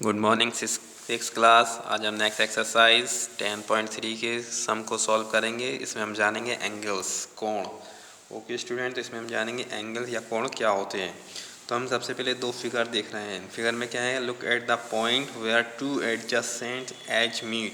Good morning six class. आज हम next exercise 10.3 के सम को सॉल्व करेंगे। इसमें हम जानेंगे एंगल्स, कोण। ओके स्टूडेंट, तो इसमें हम जानेंगे एंगल या कोण क्या होते हैं। तो हम सबसे पहले दो फिगर देख रहे हैं। फिगर में क्या है, look at the point where two adjacent edge meet.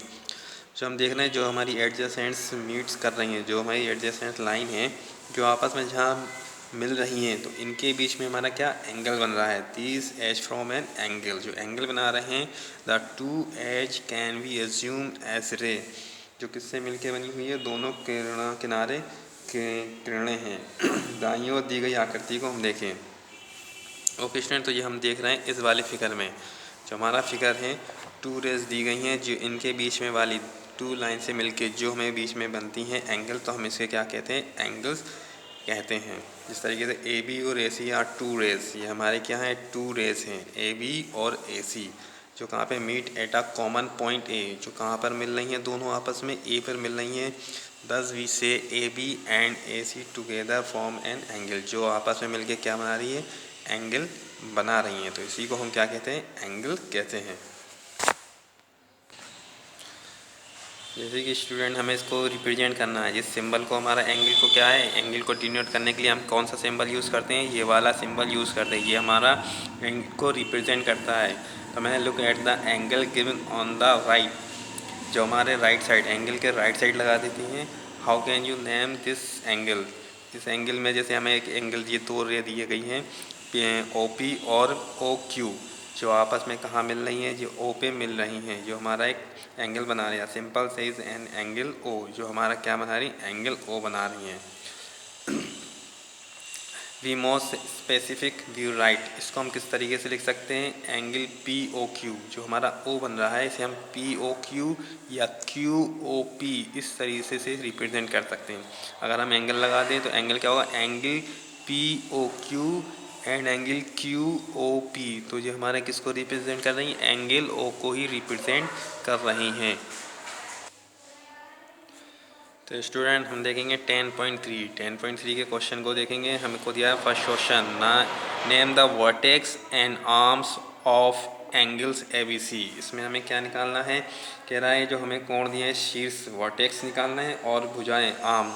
जो हम देख रहे हैं, जो हमारी एडजेसेंट्स मीट्स कर रही हैं, जो हमारी एडजेसेंट लाइन है, जो आपस में जहाँ मिल रही हैं, तो इनके बीच में हमारा क्या एंगल बन रहा है। This edge from an angle, जो एंगल बना रहे हैं। The two edge can be assume as ray, जो किससे मिलके बनी हुई है, दोनों किनारे के किरणें हैं। दाईं ओर दी गई आकृति को हम देखें। ओके स्टूडेंट, तो ये हम देख रहे हैं इस वाले फिगर में। जो हमारा फिगर है, टू रेज दी गई हैं, जो इनके बीच में वाली टू लाइन से मिलके जो हमें बीच में बनती हैं एंगल, तो हम इसे क्या कहते हैं, एंगल्स कहते हैं। जिस तरीके से ए बी और ए सी आर टू रेज, ये हमारे क्या हैं, टू रेज हैं, ए बी और ए सी, जो कहाँ पे meet at a common point A, जो कहाँ पर मिल रही हैं, दोनों आपस में ए पर मिल रही हैं। Thus we see A B and A C together form an angle, जो आपस में मिलके क्या बना रही है, एंगल बना रही हैं। तो इसी को हम क्या कहते हैं, एंगल कहते हैं। जैसे कि स्टूडेंट हमें इसको रिप्रेजेंट करना है, जिस सिंबल को, हमारा एंगल को क्या है, एंगल को डिनोट करने के लिए हम कौन सा सिंबल यूज़ करते हैं, ये वाला सिंबल यूज़ करते हैं। ये हमारा एंगल को रिप्रेजेंट करता है। तो मैंने look at the angle given on the right, जो हमारे राइट साइड, एंगल के राइट साइड लगा देती हैं। How can you name this angle. इस एंगल में जैसे हमें एक एंगल, ये दो रे दी गई हैं, ओ पी और ओ क्यू, जो आपस में कहाँ मिल रही हैं, जो ओ पे मिल रही हैं, जो हमारा एक एंगल बना रही है। Simple size an angle O, जो हमारा क्या बना रही है, एंगल ओ बना रही हैं। We most specific view right, इसको हम किस तरीके से लिख सकते हैं, एंगल पी ओ क्यू, जो हमारा ओ बन रहा है, इसे हम पी ओ क्यू या क्यू ओ पी इस तरीके से रिप्रेजेंट कर सकते हैं। अगर हम एंगल लगा दें तो एंगल क्या होगा, angle P O Q and angle Q O P, तो ये हमारे किसको रिप्रेजेंट कर रही हैं, एंगल ओ को ही रिप्रेजेंट कर रही हैं। तो स्टूडेंट हम देखेंगे 10.3 के क्वेश्चन को देखेंगे। हमको दिया है फर्स्ट क्वेश्चन, ना name the vertex and arms of angles ABC। इसमें हमें क्या निकालना है, कह रहा है जो हमें कोण दिए हैं, शीर्ष वर्टेक्स निकालना है और भुजाएं आर्म,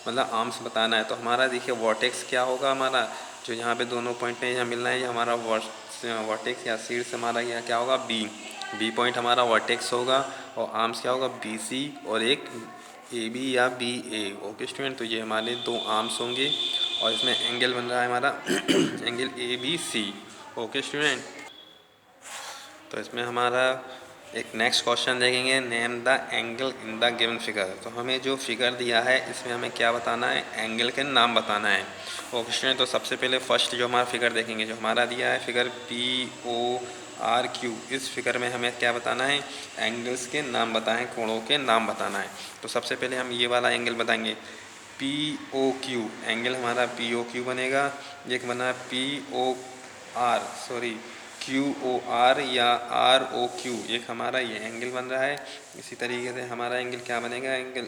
मतलब आर्म्स बताना है। तो हमारा देखिए वर्टेक्स क्या होगा, हमारा जो यहाँ पे दोनों पॉइंट यहाँ मिल रहे हैं, हमारा वर्टेक्स या शीर्ष हमारा यहाँ क्या होगा, बी पॉइंट हमारा वर्टेक्स होगा, और आर्म्स क्या होगा, BC और एक AB या BA। ओके स्टूडेंट, तो ये हमारे दो आर्म्स होंगे और इसमें एंगल बन रहा है हमारा एंगल ABC। ओके स्टूडेंट, तो इसमें हमारा एक नेक्स्ट क्वेश्चन देखेंगे, name the angle in the given figure. तो हमें जो फिगर दिया है, इसमें हमें क्या बताना है, एंगल के नाम बताना है। ओके स्टूडेंट, तो सबसे पहले फर्स्ट जो हमारा फिगर देखेंगे, जो हमारा दिया है फिगर PORQ, इस फिगर में हमें क्या बताना है, एंगल्स के नाम बताएं, कोणों के नाम बताना है। तो सबसे पहले हम ये वाला एंगल बताएंगे, POQ, एंगल हमारा POQ बनेगा। एक बना QOR या ROQ, एक हमारा ये एंगल बन रहा है। इसी तरीके से हमारा एंगल क्या बनेगा, एंगल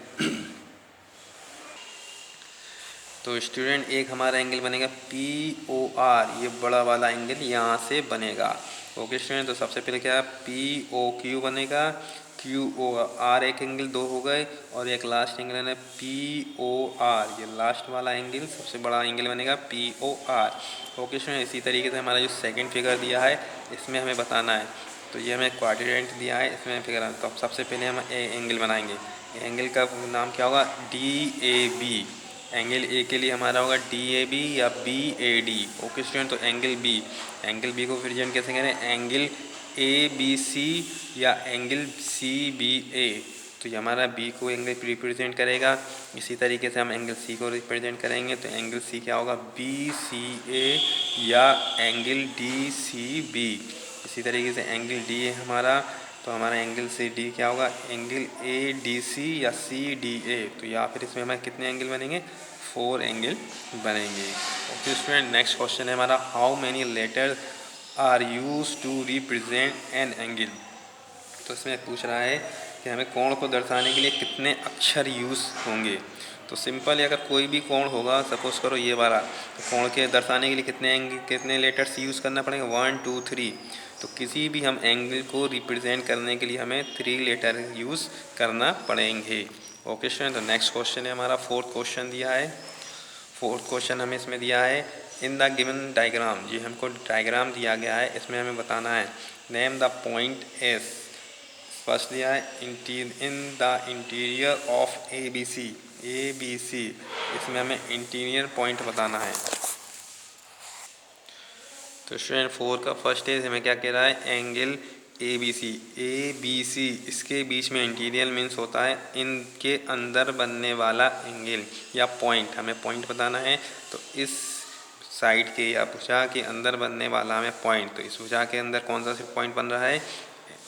तो स्टूडेंट एक हमारा एंगल बनेगा POR, ये बड़ा वाला एंगल यहाँ से बनेगा। ओके स्टूडेंट, तो सबसे पहले क्या POQ बनेगा, QOR एक एंगल दो हो गए, और एक लास्ट एंगल है POR, ये लास्ट वाला एंगल सबसे बड़ा एंगल बनेगा POR। ओके स्टूडेंट, इसी तरीके से हमारा जो सेकंड फिगर दिया है, इसमें हमें बताना है। तो ये हमें क्वाड्रेंट दिया है, इसमें फिगर, तो सबसे पहले हम एंगल बनाएंगे। एंगल का नाम क्या होगा, DAB। एंगल ए के लिए हमारा होगा DAB या BAD। ओके स्टूडेंट, तो एंगल बी को प्रेजेंट कैसे करें, एंगल ABC या एंगल CBA। तो ये हमारा बी को एंगल रिप्रेजेंट करेगा। इसी तरीके से हम एंगल सी को रिप्रेजेंट करेंगे, तो एंगल सी क्या होगा, BCA या एंगल DCB। इसी तरीके से एंगल डी है हमारा, तो हमारा एंगल से डी क्या होगा, एंगल ADC या CDA। तो या फिर इसमें हमारे कितने एंगल बनेंगे, 4 एंगल बनेंगे। ओके स्टूडेंट, नेक्स्ट क्वेश्चन है हमारा, how many letters are use to represent an angle. तो इसमें पूछ रहा है कि हमें कोण को दर्शाने के लिए कितने अक्षर यूज़ होंगे। तो सिंपल है, अगर कोई भी कोण होगा, सपोज करो ये वाला, तो कोण के दर्शाने के लिए कितने लेटर्स यूज़ करना पड़ेगा, 1 2 3। तो किसी भी हम एंगल को रिप्रेजेंट करने के लिए हमें 3 लेटर यूज़ करना पड़ेंगे। ओके स्टूडेंट, तो नेक्स्ट क्वेश्चन है हमारा, फोर्थ क्वेश्चन दिया है। फोर्थ क्वेश्चन हमें इसमें दिया है, इन द गिवन डायग्राम, जी हमको डायग्राम दिया गया है, इसमें हमें बताना है name the points. First दिया है in the interior of A B C, इसमें हमें इंटीरियर पॉइंट बताना है। तो स्टूडेंट 4 का फर्स्ट है, हमें क्या कह रहा है, एंगल ए बी सी, इसके बीच में इंटीरियर मीन्स होता है इनके अंदर बनने वाला एंगल या पॉइंट, हमें पॉइंट बताना है। तो इस साइड के या भुजा के अंदर बनने वाला हमें पॉइंट, तो इस भुजा के अंदर कौन सा सिर्फ पॉइंट बन रहा है,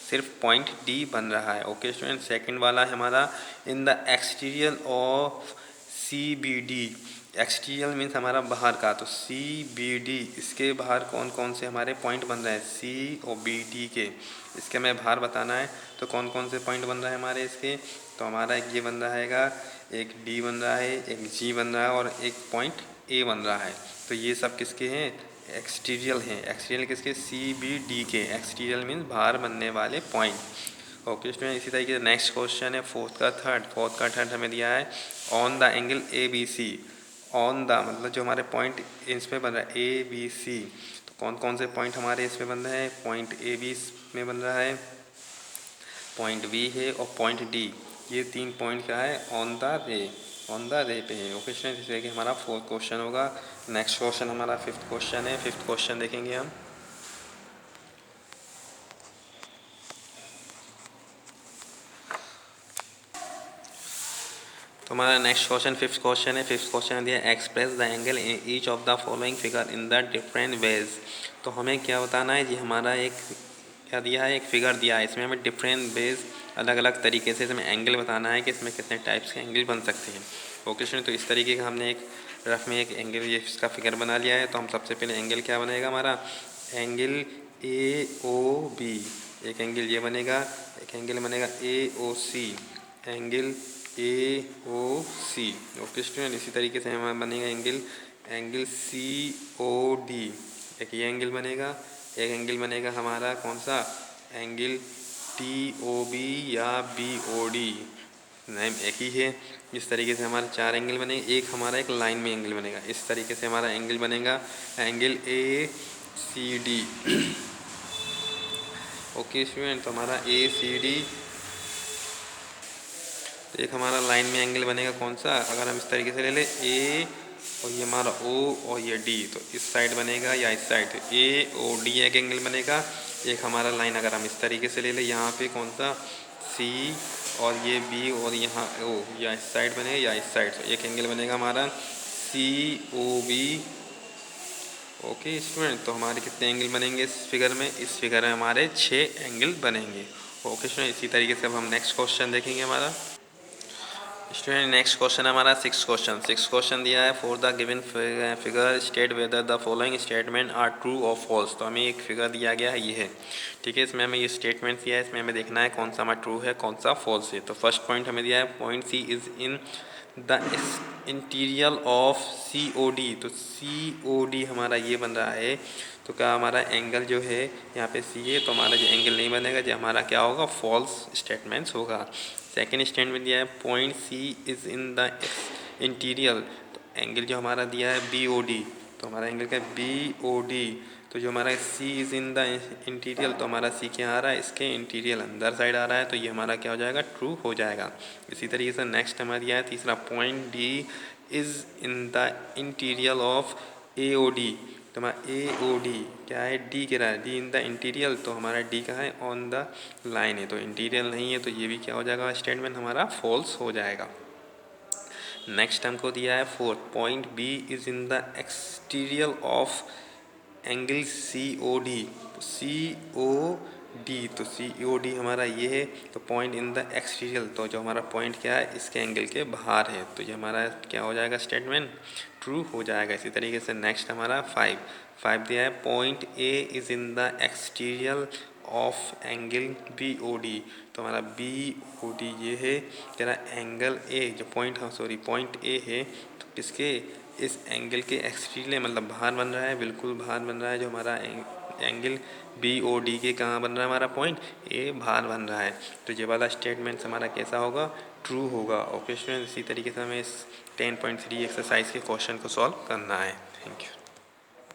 सिर्फ पॉइंट डी बन रहा है। ओके स्टूडेंट, सेकंड वाला है हमारा, in the exterior of C B D, exterior means हमारा बाहर का, तो सी बी डी, इसके बाहर कौन कौन से हमारे पॉइंट बन रहे हैं, सी और बी डी के, इसके हमें बाहर बताना है। तो कौन कौन से पॉइंट बन रहे हैं हमारे इसके, तो हमारा एक ये बन रहेगा, एक डी बन रहा है, एक जी बन रहा है और एक पॉइंट ए बन रहा है। तो ये सब किसके हैं, एक्सटीरियल हैं। एक्सटीरियल किसके, सी बी डी के, एक्सटीरियल मीन्स बाहर बनने वाले पॉइंट। ओके स्टूडेंट, इसी तरीके से नेक्स्ट क्वेश्चन है फोर्थ का थर्ड हमें दिया है, on the angle A B C, on the मतलब जो हमारे पॉइंट इस पे बन रहा है ए बी सी, तो कौन कौन से पॉइंट हमारे इस पे बन रहे हैं, पॉइंट ए बी में बन रहा है, पॉइंट बी है और पॉइंट डी, ये 3 पॉइंट क्या है, ऑन द रे पे है। ओके स्टूडेंट, इस कि हमारा फोर्थ क्वेश्चन होगा। नेक्स्ट क्वेश्चन हमारा फिफ्थ क्वेश्चन है, फिफ्थ क्वेश्चन देखेंगे हम। तो हमारा नेक्स्ट क्वेश्चन फिफ्थ क्वेश्चन है। फिफ्थ क्वेश्चन दिया express the angle in each of the following figure in the different ways. तो हमें क्या बताना है जी, हमारा एक क्या दिया है, एक फिगर दिया है, इसमें हमें डिफरेंट वेज अलग अलग तरीके से इसमें एंगल बताना है कि इसमें कितने टाइप्स के एंगल बन सकते हैं। ओके स्टूडेंट, तो इस तरीके का हमने एक रफ में एक एंगल ये इसका फिगर बना लिया है। तो हम सबसे पहले एंगल क्या बनेगा हमारा, एंगल ए ओ बी, एक एंगल ये बनेगा, एक एंगल बनेगा A O C, angle A O C. Okay student, इसी तरीके से हमारा बनेगा एंगल सी ओ डी, एक ये एंगल बनेगा, एक एंगल बनेगा हमारा कौन सा, एंगल टी ओ बी या बी ओ डी, नेम एक ही है। इस तरीके से हमारे 4 एंगल बनेंगे, एक हमारा एक लाइन में एंगल बनेगा। इस तरीके से हमारा एंगल बनेगा angle A C D. Okay student, तो हमारा ए सी डी, तो एक हमारा लाइन में एंगल बनेगा कौन सा, अगर हम इस तरीके से ले लें ए और ये हमारा ओ और ये डी, तो इस साइड बनेगा या इस साइड, ए ओ डी एक एंगल बनेगा। एक हमारा लाइन अगर हम इस तरीके से ले लें, यहाँ पे कौन सा सी और ये बी और यहाँ ओ, या इस साइड बनेगा या इस साइड, तो एक एंगल बनेगा हमारा सी ओ बी। ओके स्टूडेंट, तो हमारे कितने एंगल बनेंगे इस फिगर में, इस फिगर में हमारे 6 एंगल बनेंगे। ओके स्टूडेंट, इसी तरीके से अब हम नेक्स्ट क्वेश्चन देखेंगे हमारा। स्टूडेंट नेक्स्ट क्वेश्चन हमारा सिक्स क्वेश्चन दिया है, for the given figure state whether the following statement are true और फॉल्स। तो हमें एक फिगर दिया गया है, ये है, ठीक है, इसमें हमें ये स्टेटमेंट दिया है, इसमें हमें देखना है कौन सा हमारा ट्रू है कौन सा फॉल्स है। तो फर्स्ट पॉइंट हमें दिया है, point C is in the interior of C O D, तो सी ओ डी हमारा ये बन रहा है, तो क्या हमारा एंगल जो है यहाँ पे सी है, तो हमारा जो एंगल नहीं बनेगा, जो हमारा क्या होगा, फॉल्स स्टेटमेंट्स होगा। सेकेंड स्टेटमेंट दिया है, point C is in the interior, तो एंगल जो हमारा दिया है बी ओ डी, तो हमारा एंगल क्या है बी ओ डी, तो जो हमारा सी इज़ इन द इंटीरियर, तो हमारा सी क्या आ रहा है, इसके इंटीरियर अंदर साइड आ रहा है, तो ये हमारा क्या हो जाएगा, ट्रू हो जाएगा। इसी तरीके से नेक्स्ट हमारा दिया है तीसरा, point D is in the interior of A O D, तो हमारा ए ओ डी क्या है, डी कह रहा है, डी इन द इंटीरियर, तो हमारा डी कहाँ है, ऑन द लाइन है, तो इंटीरियर नहीं है, तो ये भी क्या हो जाएगा, स्टेटमेंट हमारा फॉल्स हो जाएगा। नेक्स्ट हमको दिया है fourth, point B is in the exterior of angle C O D, तो सी ओ डी, तो सी ओ डी हमारा ये है, तो पॉइंट इन द एक्सटीरियर, तो जो हमारा पॉइंट क्या है, इसके एंगल के बाहर है, तो ये हमारा क्या हो जाएगा, स्टेटमेंट ट्रू हो जाएगा। इसी तरीके से नेक्स्ट हमारा फाइव दिया है, point A is in the exterior of angle B O D, तो हमारा बी ओ डी ये है, कह रहा एंगल ए जो पॉइंट पॉइंट ए है, तो किसके, इस एंगल के एक्सटीरियर मतलब बाहर बन रहा है, बिल्कुल बाहर बन रहा है, जो हमारा एंगल बी ओ डी के कहाँ बन रहा है हमारा पॉइंट, ए बाहर बन रहा है। तो ये वाला स्टेटमेंट हमारा कैसा होगा, ट्रू होगा। ओके स्टूडेंट, इसी तरीके से हमें इस 10.3 एक्सरसाइज के क्वेश्चन को सॉल्व करना है। Thank you.